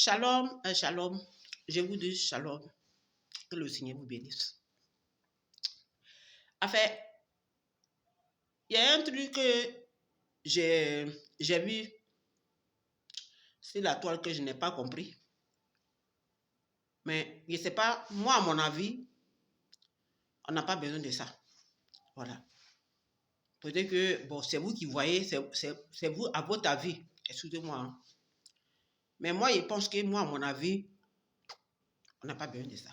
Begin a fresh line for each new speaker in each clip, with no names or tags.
Shalom, shalom. Je vous dis shalom. Que le Seigneur vous bénisse. En fait, il y a un truc que j'ai vu sur la toile que je n'ai pas compris. Mais je ne sais pas, moi, à mon avis, on n'a pas besoin de ça. Voilà. Peut-être que, bon, c'est vous qui voyez, c'est vous, à votre avis. Excusez-moi. Hein. Mais moi, je pense que, moi, à mon avis, on n'a pas besoin de ça.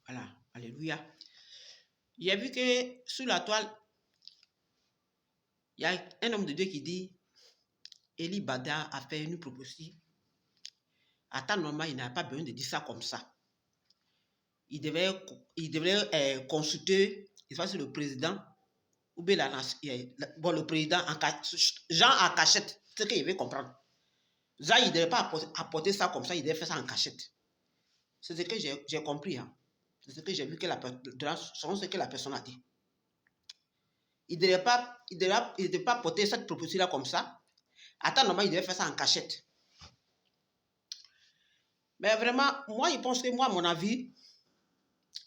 Voilà. Alléluia. J'ai vu que sur la toile, il y a un homme de Dieu qui dit, Eli Bada a fait une proposition. À temps normal, il n'a pas besoin de dire ça comme ça. Il devrait consulter, il soit le président, ou bien le président, Jean en cachette, c'est ce qu'il veut comprendre. Jean, il ne devait pas apporter ça comme ça, il devait faire ça en cachette. C'est ce que j'ai compris. Hein. C'est ce que j'ai vu que selon ce que la personne a dit. Il ne devait pas porter cette proposition-là comme ça. À temps normal, il devait faire ça en cachette. Mais vraiment, moi, je pense que moi, à mon avis,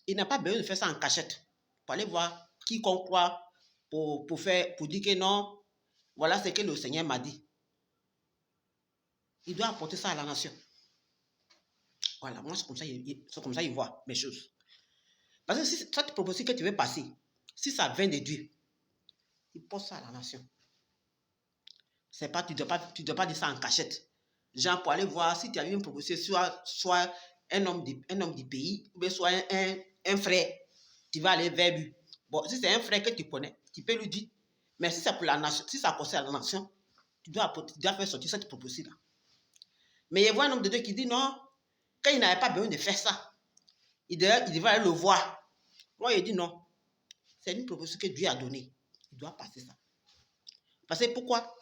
il n'a pas besoin de faire ça en cachette. Pour aller voir quiconque croit pour dire que non, voilà ce que le Seigneur m'a dit. Il doit apporter ça à la nation. Voilà, moi, c'est comme ça qu'il voit mes choses. Parce que si cette proposition que tu veux passer, si ça vient de Dieu, il porte ça à la nation. C'est pas, tu ne dois pas dire ça en cachette. Genre, pour aller voir si tu as eu une proposition, soit un homme du pays, ou bien soit un frère, tu vas aller vers lui. Bon, si c'est un frère que tu connais, tu peux lui dire. Mais si c'est pour la nation, si ça concerne la nation, tu dois faire sortir cette proposition-là. Mais il y a un homme de Dieu qui dit non, quand il n'avait pas besoin de faire ça, il devait aller le voir. Moi, il dit non. C'est une proposition que Dieu a donnée. Il doit passer ça. Parce que pourquoi?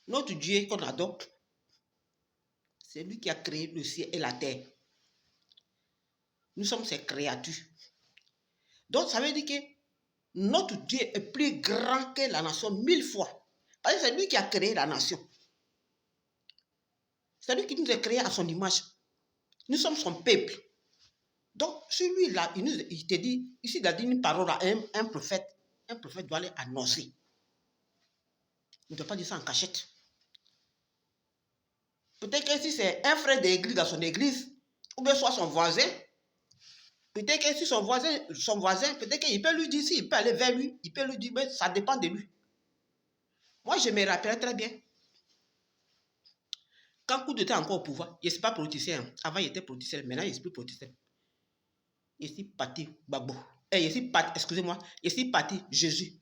Notre Dieu qu'on adore, c'est lui qui a créé le ciel et la terre. Nous sommes ses créatures. Donc, ça veut dire que notre Dieu est plus grand que la nation 1000 fois. Parce que c'est lui qui a créé la nation. C'est lui qui nous a créés à son image. Nous sommes son peuple. Donc, celui-là, il te dit, ici, il a dit une parole à un prophète. Un prophète doit aller annoncer. Il ne doit pas dire ça en cachette. Peut-être que si c'est un frère d'église dans son église, ou bien soit son voisin, peut-être que si son voisin, peut-être qu'il peut lui dire, s'il peut aller vers lui, il peut lui dire, mais ça dépend de lui. Moi, je me rappelle très bien. Quand Coup était encore au pouvoir, il n'est pas politicien. Avant, il était politicien. Maintenant, il n'est plus politicien. Il est parti Gbagbo. Je suis parti, excusez-moi, je suis parti Jésus.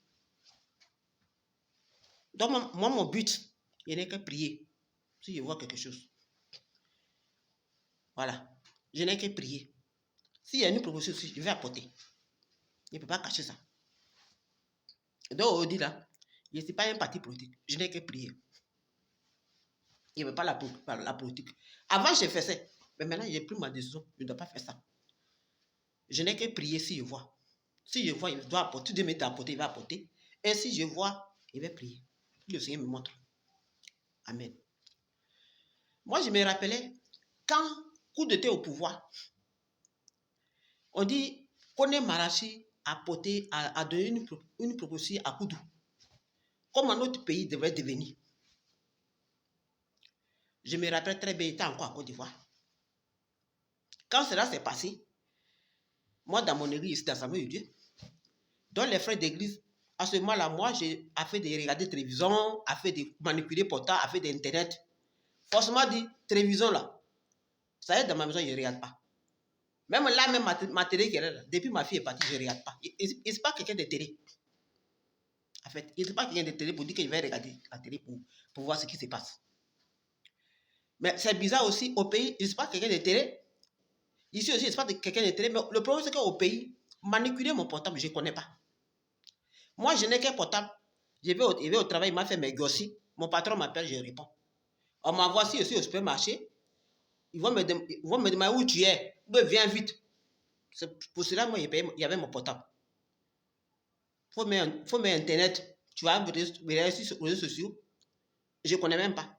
Donc, moi, mon but, il n'est que prier. Si je vois quelque chose. Voilà. Je n'ai que prier. S'il y a une proposition, je vais apporter. Je ne peux pas cacher ça. Donc, on dit là, je ne suis pas un parti politique. Je n'ai que prier. Je ne veux pas la politique. Avant, je faisais. Mais maintenant, j'ai pris ma décision. Je ne dois pas faire ça. Je n'ai que prier si je vois. Si je vois, il doit apporter. Dieu m'est apporté, il va apporter. Et si je vois, il va prier. Le Seigneur me montre. Amen. Moi, je me rappelais, quand Coup était au pouvoir, on dit Kone Marachi a donné une proposition à Koudou. Comment notre pays devrait devenir. Je me rappelle très bien, il était encore à Côte d'Ivoire. Quand cela s'est passé, moi, dans mon église, dans l'Assemblée de Dieu, dans les frères d'église, à ce moment-là, moi, j'ai fait de regarder télévision, a fait de manipuler portable, a fait d'internet. Forcément dit, télévision là, ça y est, dans ma maison, je ne regarde pas. Même là, même ma télé qui est là, depuis ma fille est partie, je ne regarde pas. Il n'est pas quelqu'un de télé. En fait, il n'est pas quelqu'un de télé pour dire qu'il va regarder la télé pour voir ce qui se passe. Mais c'est bizarre aussi, au pays, je ne suis pas quelqu'un de télé. Ici aussi, je ne suis pas quelqu'un de télé. Mais le problème, c'est qu'au pays, manipuler mon portable, je ne connais pas. Moi, je n'ai qu'un portable. Je vais au travail, il m'a fait mes gossis. Mon patron m'appelle, je réponds. On m'envoie aussi au supermarché. Ils vont me demander où tu es. Viens vite. C'est pour cela, moi, il y avait mon portable. Faut mettre Internet. Tu vas regarder sur les réseaux sociaux. Je ne connais même pas.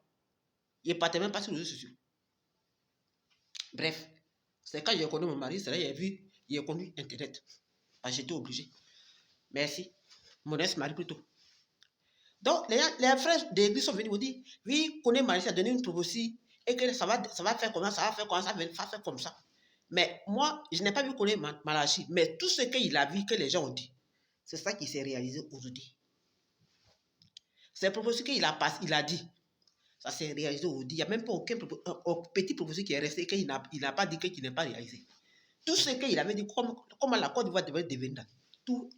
Il ne partait même pas sur les réseaux sociaux. Bref, c'est quand j'ai connu mon mari, c'est là que il a connu Internet. J'étais obligé. Merci. Mon ex-mari plutôt. Donc, les frères d'église sont venus me dire, oui, connaît Marie, ça a donné une prophétie, et que ça va faire comme ça, ça va faire comme ça, ça va faire comme ça. Mais moi, je n'ai pas vu connaître Malachi, mais tout ce qu'il a vu, que les gens ont dit, c'est ça qui s'est réalisé aujourd'hui. C'est prophétie qu'il a dit, ça s'est réalisé aujourd'hui. Il n'y a même pas aucun petit prophétie qui est resté, qu'il n'a pas dit qu'il n'est pas réalisé. Tout ce qu'il avait dit, comment la Côte d'Ivoire devait devenir, tout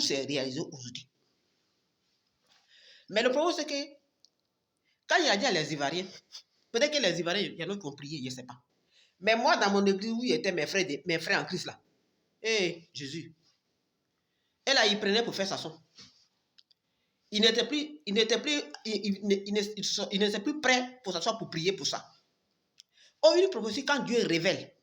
s'est réalisé aujourd'hui. Mais le problème, c'est que quand il a dit à les Ivoiriens, peut-être que les Ivoiriens, il y en a qui ont prié, je ne sais pas. Mais moi, dans mon église où étaient mes frères en Christ là, Jésus, et là, il prenait pour faire sa son. Il n'était plus prêt pour s'asseoir pour prier pour ça. Oh, une prophétie, quand Dieu révèle,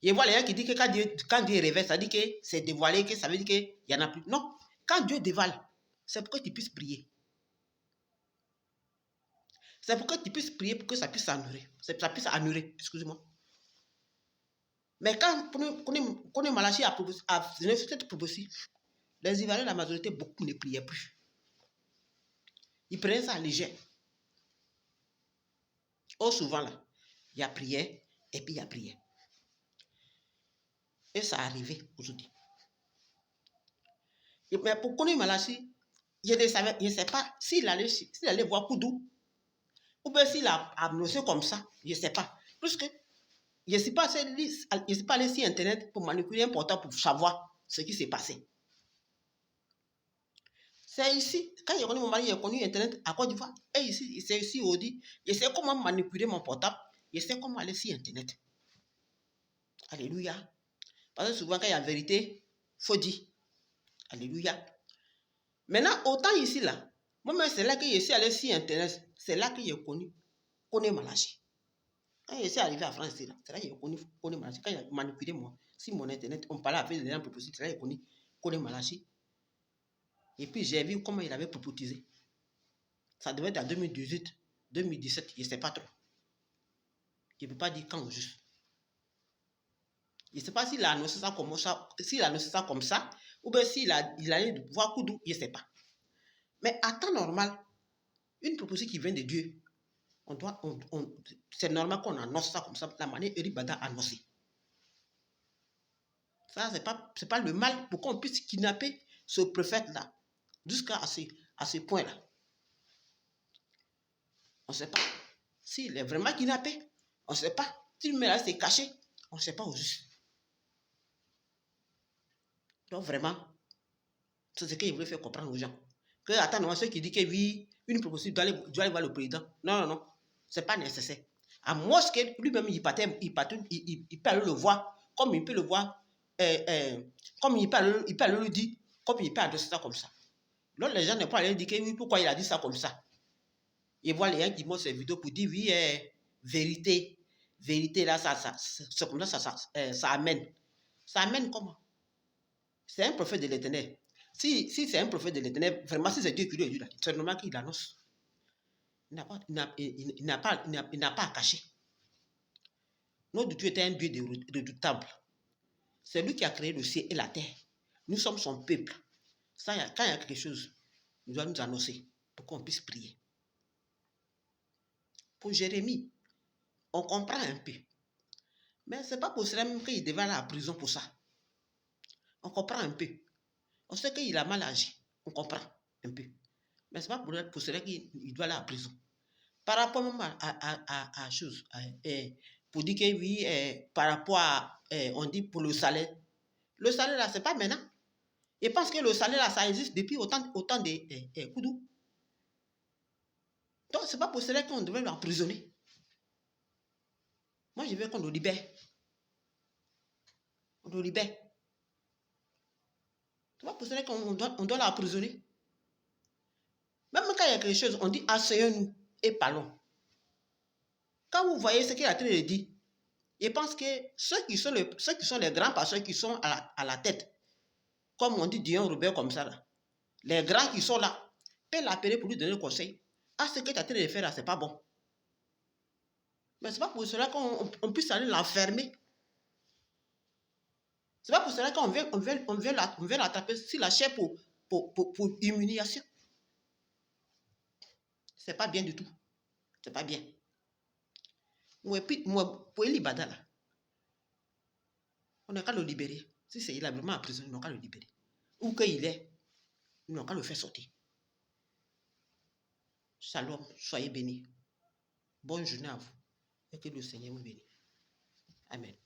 il y a les gens qui disent que quand Dieu révèle, ça dit que c'est dévoilé, que ça veut dire qu'il n'y en a plus. Non, quand Dieu dévoile, c'est pour que tu puisses prier. C'est pour que tu puisses prier, pour que ça puisse s'annuler. Ça puisse annuler, excusez-moi. Mais quand Koné Malachi a donné cette prophétie, les Ivoiriens, la majorité, beaucoup ne priaient plus. Ils prenaient ça léger. Oh, souvent là, il y a prié, et puis il y a prié. Et ça arrivait aujourd'hui. Mais pour Koné Malachi, je ne sais pas s'il allait voir Koudou, ou bien s'il a annoncé comme ça, je ne sais pas. Parce que je ne suis pas allé sur Internet pour manipuler un portable pour savoir ce qui s'est passé. C'est ici, quand j'ai connu mon mari, j'ai connu Internet à Côte d'Ivoire. Et ici, c'est ici où on dit, je sais comment manipuler mon portable, je sais comment aller sur Internet. Alléluia. Parce que souvent, quand il y a vérité, il faut dire. Alléluia. Maintenant, autant ici, là, moi-même, c'est là que je suis allé sur Internet, c'est là que j'ai connu Malachi. Quand je suis arrivé à France, c'est là que j'ai connu Malachi. Quand il a manipulé moi, sur mon Internet, on parlait avec les gens proposés, c'est là que j'ai connu Malachi. Et puis, j'ai vu comment il avait prophétisé. Ça devait être en 2018, 2017, je ne sais pas trop. Je ne peux pas dire quand juste. Je ne sais pas s'il a annoncé ça comme ça, ou bien s'il allait voir Koudou, je ne sais pas. Mais à temps normal, une proposition qui vient de Dieu, c'est normal qu'on annonce ça comme ça, la manière Eribada a annoncé. Ça, c'est pas le mal pour qu'on puisse kidnapper ce prophète-là, jusqu'à ce point-là. On ne sait pas s'il est vraiment kidnappé. On ne sait pas. S'il met là, c'est caché. On ne sait pas au juste. Donc vraiment, c'est ce qu'il voulait faire comprendre aux gens. Que, attends, ceux qui disent que oui, une proposition doit aller voir le président. Non. Ce n'est pas nécessaire. À moins que lui-même, il peut aller le voir, comme il peut le voir, comme il peut aller le dire, comme il peut adresser ça comme ça. Donc les gens ne peuvent pas aller dire que oui, pourquoi il a dit ça comme ça. Ils voient les gens qui montrent ces vidéos pour dire oui, vérité, là, c'est comme ça, ça amène. Ça amène comment? C'est un prophète de l'Éternel. Si c'est un prophète de l'Éternel, vraiment, si c'est Dieu qui lui a dit là, c'est normal qu'il annonce. Il n'a pas à cacher. Notre Dieu était un Dieu redoutable. C'est lui qui a créé le ciel et la terre. Nous sommes son peuple. Ça, quand il y a quelque chose, il doit nous annoncer pour qu'on puisse prier. Pour Jérémie, on comprend un peu. Mais ce n'est pas pour cela même qu'il devait aller à la prison pour ça. On comprend un peu. On sait qu'il a mal agi. On comprend un peu. Mais ce n'est pas pour cela qu'il doit aller à la prison. Par rapport même à chose, pour dire que oui, par rapport à, on dit pour le salaire. Le salaire là, ce n'est pas maintenant. Je pense que le salaire là, ça existe depuis autant de Koudou. Donc, ce n'est pas pour cela qu'on devait l'emprisonner. Moi, je veux qu'on le libère. On le libère. Ce n'est pas pour cela qu'on doit l'emprisonner. Même quand il y a quelque chose, on dit asseyons-nous et parlons. Quand vous voyez ce qu'il a en train de dire, je pense que ceux qui sont les grands pasteurs qui sont à la tête, comme on dit Dion Robert comme ça, là, les grands qui sont là, peuvent l'appeler pour lui donner le conseil. Ah, ce que tu as en train de faire là, ce n'est pas bon. Mais ce n'est pas pour cela qu'on puisse aller l'enfermer. Ce n'est pas pour cela qu'on veut l'attraper sur la chair pour humiliation. Ce n'est pas bien du tout. Ce n'est pas bien. Moi, pour Elibada, là, on n'a qu'à le libérer. Si c'est il est vraiment en prison, ils n'ont qu'à le libérer. Où qu'il est, ils n'ont qu'à le faire sortir. Shalom, soyez bénis. Bonne journée à vous. Et que le Seigneur vous bénisse. Amen.